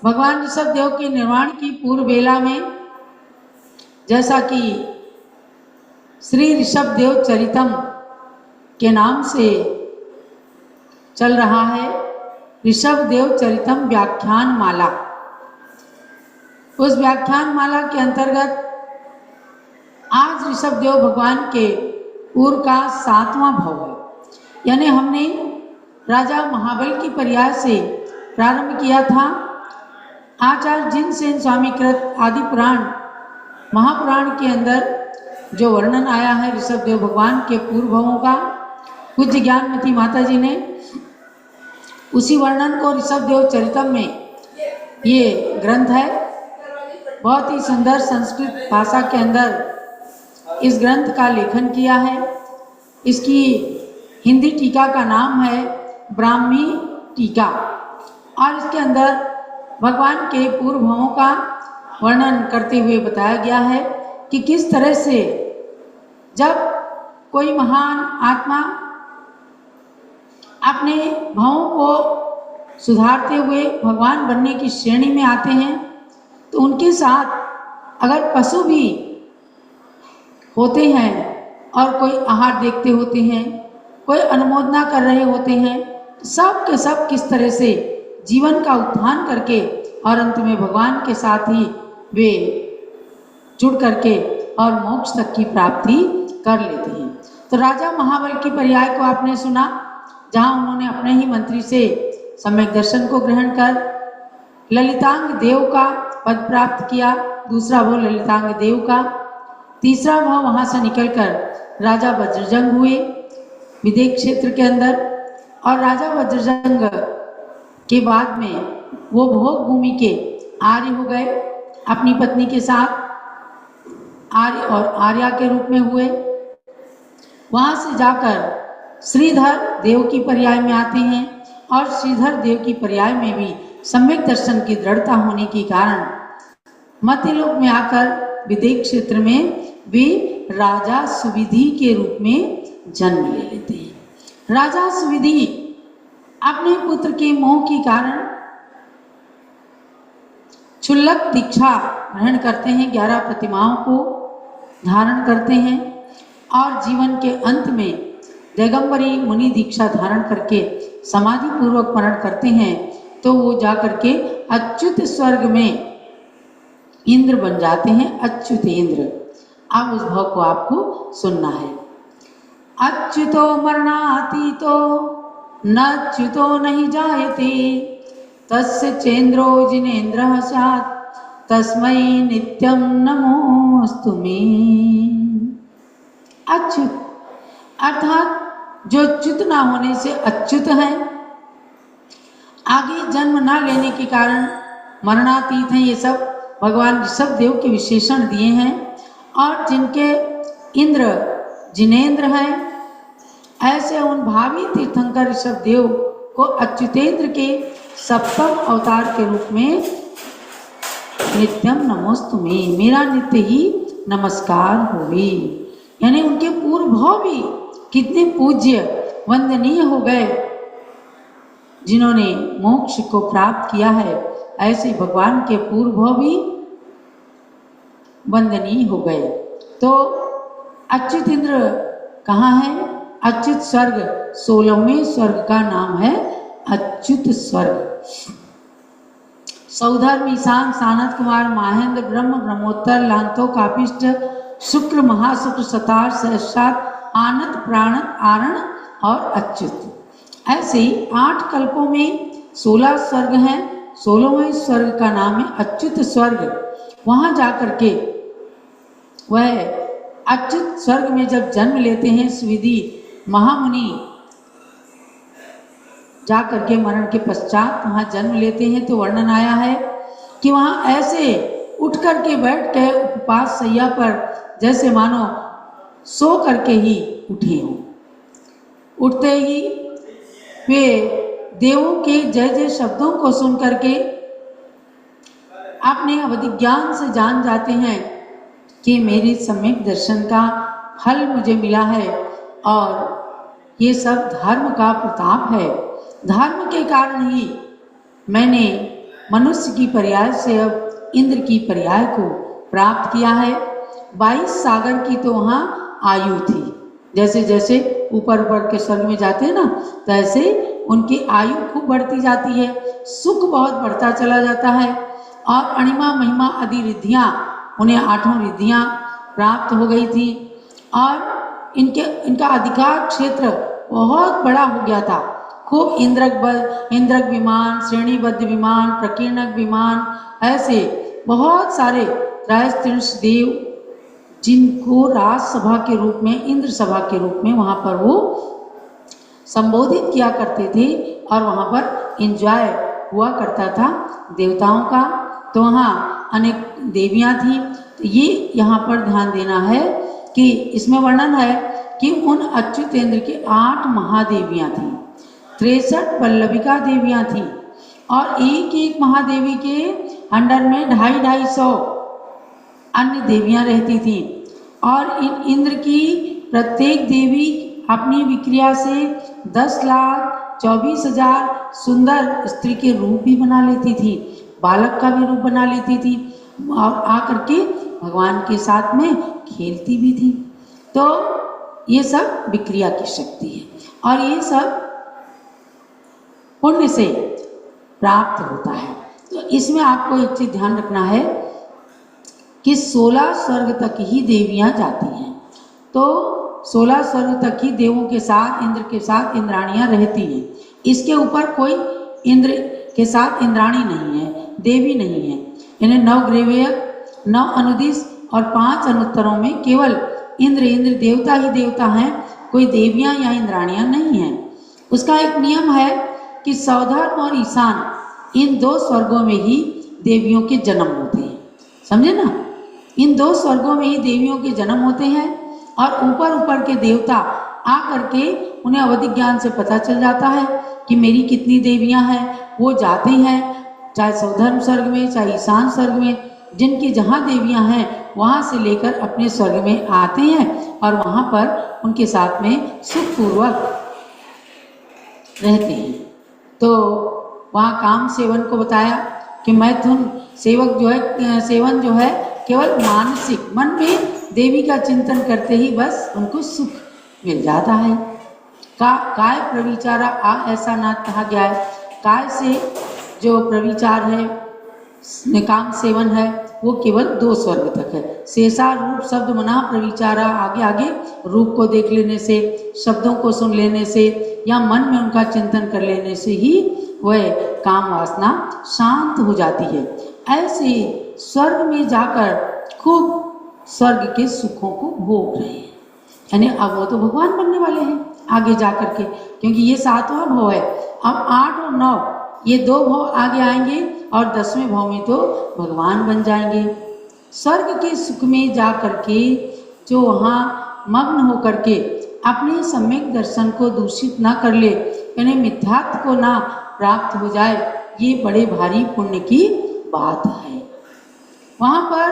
भगवान ऋषभ देव के निर्माण की पूर्व बेला में, जैसा कि श्री ऋषभ देव चरितम के नाम से चल रहा है, ऋषभ देव चरितम व्याख्यान माला, उस व्याख्यान माला के अंतर्गत आज ऋषभ देव भगवान के पूर्व का 7वां भव है। यानी हमने राजा महाबल की पर्याय से प्रारंभ किया था। आचार्य जिनसेन स्वामी कृत आदि पुराण महापुराण के अंदर जो वर्णन आया है ऋषभ देव भगवान के पूर्व भवों का, पूज्य ज्ञानमती माता जी ने उसी वर्णन को ऋषभ देव चरितम में, ये ग्रंथ है, बहुत ही सुंदर संस्कृत भाषा के अंदर इस ग्रंथ का लेखन किया है। इसकी हिंदी टीका का नाम है ब्राह्मी टीका, और इसके अंदर भगवान के पूर्व भवों का वर्णन करते हुए बताया गया है कि किस तरह से जब कोई महान आत्मा अपने भावों को सुधारते हुए भगवान बनने की श्रेणी में आते हैं, तो उनके साथ अगर पशु भी होते हैं और कोई आहार देखते होते हैं, कोई अनुमोदना कर रहे होते हैं, सब के सब किस तरह से जीवन का उत्थान करके और अंत में भगवान के साथ ही वे जुड़ करके और मोक्ष तक की प्राप्ति कर लेते हैं। तो राजा महाबल की पर्याय को आपने सुना, जहाँ उन्होंने अपने ही मंत्री से सम्यक दर्शन को ग्रहण कर ललितांग देव का पद प्राप्त किया, दूसरा भव ललितांग देव का, तीसरा भव वहाँ से निकलकर राजा वज्रजंग हुए विदेह क्षेत्र के अंदर, और राजा वज्रजंग के बाद में वो भोग भूमि के आर्य हो गए, अपनी पत्नी के साथ आर्य और आर्या के रूप में हुए। वहाँ से जाकर श्रीधर देव की पर्याय में आते हैं, और श्रीधर देव की पर्याय में भी सम्यक दर्शन की दृढ़ता होने के कारण मध्यलोक में आकर विदेह क्षेत्र में वे राजा सुविधि के रूप में जन्म ले लेते हैं। राजा सुविधि अपने पुत्र के मोह के कारण क्षुल्लक दीक्षा ग्रहण करते हैं, 11 प्रतिमाओं को धारण करते हैं, और जीवन के अंत में दिगंबरी मुनि दीक्षा धारण करके समाधि पूर्वक मरण करते हैं। तो वो जाकर के अच्युत स्वर्ग में इंद्र बन जाते हैं, अच्युत इंद्र। अब उस भाव को आपको सुनना है। अच्युतो मरणातीतो न अच्युतो नहीं जायते, तस्य चेन्द्रो जिनेन्द्रः स्यात् तस्मै नित्यं नमोस्तु मे। अच्युत अर्थात जो च्युत ना होने से अच्युत है, आगे जन्म ना लेने के कारण मरणातीत हैं, ये सब भगवान ऋषभ देव के विशेषण दिए हैं। और जिनके इंद्र जिनेन्द्र हैं, ऐसे उन भावी तीर्थंकर ऋषभ देव को अच्युतेंद्र के सप्तम अवतार के रूप में नित्यम नमोस्तु मे, मेरा नित्य ही नमस्कार होवे। यानी उनके पूर्व भाव भी कितने पूज्य वंदनीय हो गए, जिन्होंने मोक्ष को प्राप्त किया है, ऐसे भगवान के पूर्व भाव भी वंदनीय हो गए। तो अच्युत इंद्र कहाँ है? अच्युत स्वर्ग 16वें स्वर्ग का नाम है अच्युत स्वर्ग। सौधर्म ईशान सानत कुमार माहेंद्र ब्रह्म ब्रह्मोत्तर लांतो कापिष्ट शुक्र महाशुक्र सतार सहस्रात आनंद प्राणत आरण और अच्युत। ऐसे 8 कल्पों में 16 स्वर्ग हैं। 16वें स्वर्ग का नाम है अच्युत स्वर्ग। वहाँ जाकर के वह अच्युत स्वर्ग में जब जन्म लेते हैं, सुविधि महामुनि जाकर के मरण के पश्चात वहाँ जन्म लेते हैं, तो वर्णन आया है कि वहाँ ऐसे उठ करके बैठ के उपवास सैया पर जैसे मानो सो करके ही उठे हों। उठते ही वे देवों के जय जय शब्दों को सुन करके अपने अवधिज्ञान से जान जाते हैं कि मेरे सम्यक दर्शन का फल मुझे मिला है, और ये सब धर्म का प्रताप है। धर्म के कारण ही मैंने मनुष्य की पर्याय से अब इंद्र की पर्याय को प्राप्त किया है। 22 सागर की तो वहाँ आयु थी। जैसे जैसे ऊपर ऊपर के स्वर्ग में जाते हैं ना, तो ऐसे उनकी आयु खूब बढ़ती जाती है, सुख बहुत बढ़ता चला जाता है। और अणिमा महिमा आदि रिद्धियाँ, उन्हें 8 रिद्धियाँ प्राप्त हो गई थी। और इनका अधिकार क्षेत्र बहुत बड़ा हो गया था। खूब इंद्रक विमान, श्रेणीबद्ध विमान, प्रकीर्णक विमान, ऐसे बहुत सारे 33 देव जिनको राजसभा के रूप में, इंद्र सभा के रूप में वहाँ पर वो संबोधित किया करते थे और वहाँ पर एंजॉय हुआ करता था देवताओं का। तो वहाँ अनेक देवियाँ थीं। तो ये यहाँ पर ध्यान देना है कि इसमें वर्णन है कि उन अच्युतेंद्र की 8 महादेवियाँ थीं, 63 वल्लभिका देवियाँ थीं और एक एक महादेवी के अंडर में 250-250 अन्य देवियाँ रहती थीं। और इन इंद्र की प्रत्येक देवी अपनी विक्रिया से 10,24,000 सुंदर स्त्री के रूप भी बना लेती थी, बालक का भी रूप बना लेती थी और आकर के भगवान के साथ में खेलती भी थी। तो ये सब विक्रिया की शक्ति है और ये सब पुण्य से प्राप्त होता है। तो इसमें आपको एक चीज ध्यान रखना है कि 16 स्वर्ग तक ही देवियां जाती हैं। तो 16 स्वर्ग तक ही देवों के साथ, इंद्र के साथ इंद्राणियां रहती हैं। इसके ऊपर कोई इंद्र के साथ इंद्राणी नहीं है, देवी नहीं है। इन्हें 9 ग्रेवेय, 9 अनुदिश और 5 अनुत्तरों में केवल इंद्र देवता ही देवता हैं, कोई देवियां या इंद्राणियां नहीं हैं। उसका एक नियम है कि सौधर्म और ईशान, इन 2 स्वर्गों में ही देवियों के जन्म होते हैं। समझे ना, इन 2 स्वर्गों में ही देवियों के जन्म होते हैं और ऊपर ऊपर के देवता आकर के उन्हें अवधि ज्ञान से पता चल जाता है कि मेरी कितनी देवियां हैं। वो जाते हैं चाहे सौधर्म स्वर्ग में, चाहे ईशान स्वर्ग में, जिनकी जहाँ देवियां हैं वहाँ से लेकर अपने स्वर्ग में आते हैं और वहाँ पर उनके साथ में सुखपूर्वक रहते हैं। तो वहाँ काम सेवन को बताया कि मैथुन सेवन जो है केवल मानसिक, मन में देवी का चिंतन करते ही बस उनको सुख मिल जाता है। काय प्रविचारा ऐसा ना कहा गया है। काय से जो प्रविचार है, काम सेवन है, वो केवल 2 स्वर्ग तक है। शेषा रूप शब्द मना प्रविचारा, आगे आगे रूप को देख लेने से, शब्दों को सुन लेने से या मन में उनका चिंतन कर लेने से ही वह काम वासना शांत हो जाती है। ऐसे स्वर्ग में जाकर खूब स्वर्ग के सुखों को भोग रहे हैं। यानी अब वो तो भगवान बनने वाले हैं आगे जाकर के, क्योंकि ये 7वां भाव है। अब 8 और 9 ये 2 भाव आगे आएंगे और 10वें भाव में तो भगवान बन जाएंगे। स्वर्ग के सुख में जा करके जो वहाँ मग्न होकर के अपने सम्यक दर्शन को दूषित ना कर ले, यानी मिथ्यात्व को ना प्राप्त हो जाए, ये बड़े भारी पुण्य की बात है। वहाँ पर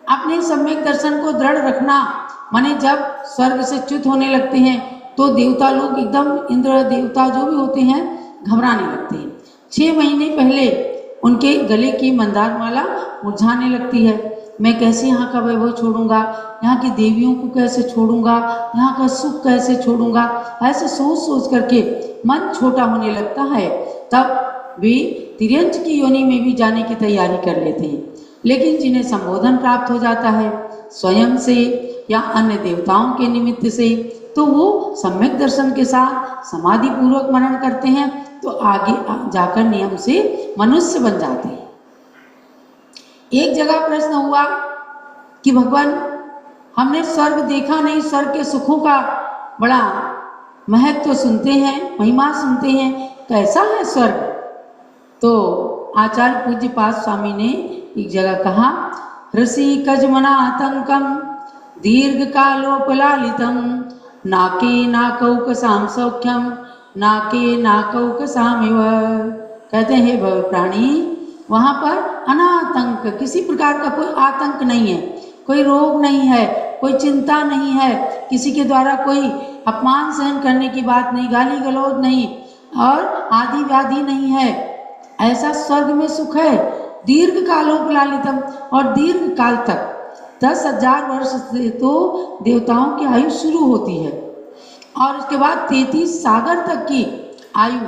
अपने सम्यक दर्शन को दृढ़ रखना, माने जब स्वर्ग से च्युत होने लगते हैं तो देवता लोग एकदम, इंद्र देवता जो भी होते हैं, घबराने लगते हैं। 6 महीने पहले उनके गले की मंदार माला मुरझाने लगती है। मैं कैसे यहाँ का वैभव छोड़ूंगा, यहाँ की देवियों को कैसे छोड़ूंगा, यहाँ का सुख कैसे छोड़ूंगा, ऐसे सोच सोच करके मन छोटा होने लगता है। तब वे तिर्यंच की योनि में भी जाने की तैयारी कर लेते हैं। लेकिन जिन्हें संबोधन प्राप्त हो जाता है स्वयं से या अन्य देवताओं के निमित्त से, तो वो सम्यक दर्शन के साथ समाधि पूर्वक मनन करते हैं, तो आगे जाकर नियम से मनुष्य बन जाते हैं। एक जगह प्रश्न हुआ कि भगवान, हमने स्वर्ग देखा नहीं, स्वर्ग के सुखों का बड़ा महत्व सुनते हैं, महिमा सुनते हैं, कैसा है स्वर्ग? तो आचार्य पूज्य पाद स्वामी ने एक जगह कहा, ऋषि कजमना आतंकम दीर्घ कालोपलालितम नाके नाकौकसाम सौख्यम नाके नाकौकसामिव। कहते हैं भव प्राणी, वहाँ पर अनातंक, किसी प्रकार का कोई आतंक नहीं है, कोई रोग नहीं है, कोई चिंता नहीं है, किसी के द्वारा कोई अपमान सहन करने की बात नहीं, गाली गलौज नहीं और आदि व्याधि नहीं है। ऐसा स्वर्ग में सुख है दीर्घ कालोपलालितम, और दीर्घ काल तक 10,000 वर्ष से तो देवताओं की आयु शुरू होती है, और उसके बाद 33 सागर तक की आयु,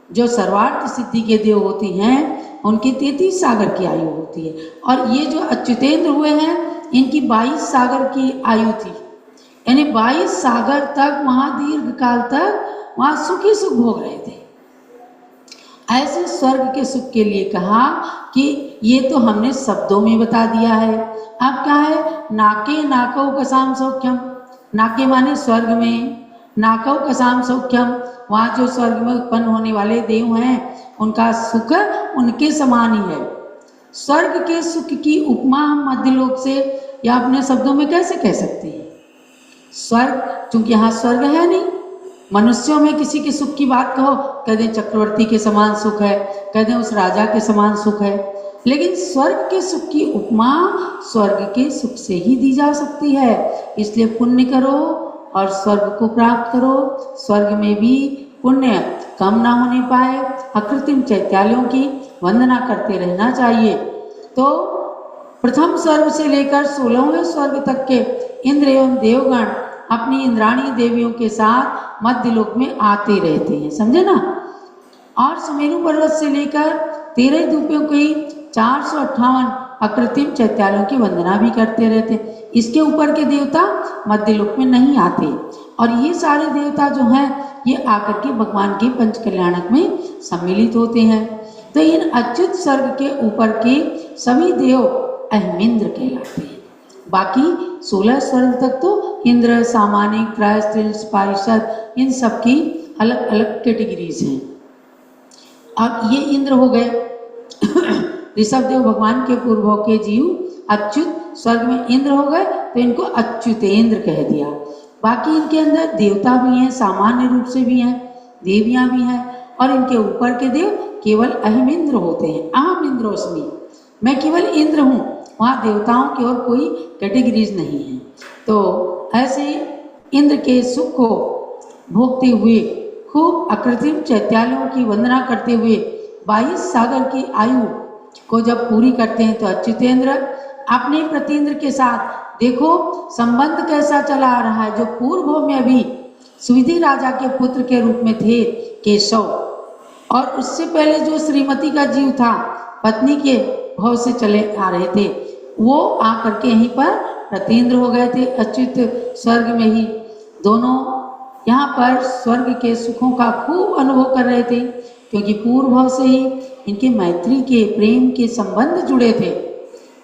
जो सर्वार्थ सिद्धि के देव होती हैं उनकी 33 सागर की आयु होती है। और ये जो अच्युतेंद्र हुए हैं इनकी 22 सागर की आयु थी, यानी 22 सागर तक वहाँ दीर्घ काल तक वहाँ सुख ही सुख भोग रहे थे। ऐसे स्वर्ग के सुख के लिए कहा कि ये तो हमने शब्दों में बता दिया है। अब क्या है, नाके नाकौ कसाम सौख्यम, नाके माने स्वर्ग में, नाकौ कसाम सौख्यम, वहाँ जो स्वर्ग में उत्पन्न होने वाले देव हैं उनका सुख उनके समान ही है। स्वर्ग के सुख की उपमा हम मध्यलोक से या अपने शब्दों में कैसे कह सकते हैं? स्वर्ग, चूंकि यहाँ स्वर्ग है नहीं, मनुष्यों में किसी के सुख की बात कहो, कह दें चक्रवर्ती के समान सुख है, कह दें उस राजा के समान सुख है, लेकिन स्वर्ग के सुख की उपमा स्वर्ग के सुख से ही दी जा सकती है। इसलिए पुण्य करो और स्वर्ग को प्राप्त करो। स्वर्ग में भी पुण्य कम ना होने पाए, अकृत्रिम चैत्यालयों की वंदना करते रहना चाहिए। तो प्रथम स्वर्ग से लेकर 16वें स्वर्ग तक के इंद्र एवं देवगण अपनी इंद्राणी देवियों के साथ मध्यलोक में आते रहते हैं, समझे ना। और सुमेरु पर्वत से लेकर 13 द्वीपों की 458 अकृत्रिम चैत्यालयों की वंदना भी करते रहते हैं। इसके ऊपर के देवता मध्यलोक में नहीं आते, और ये सारे देवता जो हैं ये आकर के भगवान के पंच कल्याणक में सम्मिलित होते हैं। तो इन अच्युत स्वर्ग के ऊपर के सभी देव अहमिंद्र कहलाते हैं। बाकी 16 स्वर्ग तक तो इंद्र, सामानिक, त्रयस्त्रिंश, पारिषद, इन सब की अलग अलग कैटेगरीज हैं। अब ये इंद्र हो गए ऋषभ देव भगवान के पूर्व के जीव अच्युत स्वर्ग में इंद्र हो गए, तो इनको अच्युतेंद्र कह दिया। बाकी इनके अंदर देवता भी हैं, सामान्य रूप से भी हैं, देवियां भी हैं, और इनके ऊपर के देव केवल अहमिंद्र होते हैं। अहम इंद्रोस्मि, मैं केवल इंद्र हूँ, वहाँ देवताओं की और कोई कैटेगरीज नहीं है। तो ऐसे इंद्र के सुख को भोगते हुए, खूब अकृत्रिम चैत्यालयों की वंदना करते हुए 22 सागर की आयु को जब पूरी करते हैं, तो अच्युतेंद्र अपने प्रतींद्र के साथ देखो संबंध कैसा चला आ रहा है। जो पूर्व में अभी सुविधि राजा के पुत्र के रूप में थे केशव, और उससे पहले जो श्रीमती का जीव था पत्नी के भाव से चले आ रहे थे, वो आकर के यहीं पर प्रतींद्र हो गए थे अच्युत स्वर्ग में ही। दोनों यहाँ पर स्वर्ग के सुखों का खूब अनुभव कर रहे थे, क्योंकि पूर्व भाव से ही इनके मैत्री के, प्रेम के संबंध जुड़े थे।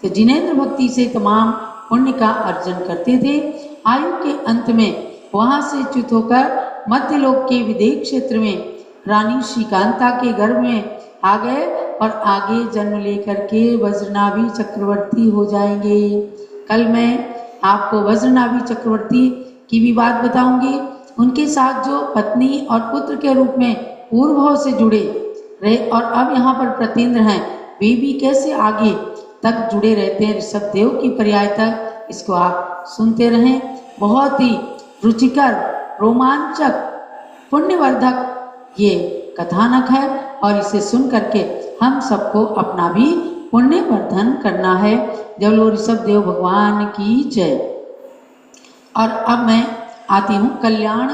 तो जिनेंद्र भक्ति से तमाम पुण्य का अर्जन करते थे। आयु के अंत में वहाँ से च्युत होकर मध्यलोक के विदेह क्षेत्र में रानी श्रीकांता के गर्भ में आ गए, और आगे जन्म लेकर के वज्रनाभि चक्रवर्ती हो जाएंगे। कल मैं आपको वज्रनाभि चक्रवर्ती की भी बात बताऊंगी। उनके साथ जो पत्नी और पुत्र के रूप में पूर्व भाव से जुड़े रहे, और अब यहाँ पर प्रतींद्र हैं, वे भी कैसे आगे तक जुड़े रहते हैं ऋषभ देव की पर्याय तक। इसको आप सुनते रहें। बहुत ही रुचिकर, रोमांचक, पुण्यवर्धक ये कथानक है, और इसे सुन करके हम सबको अपना भी पुण्यवर्धन करना है। जब लो ऋषभ देव भगवान की जय। और अब मैं आती हूँ कल्याण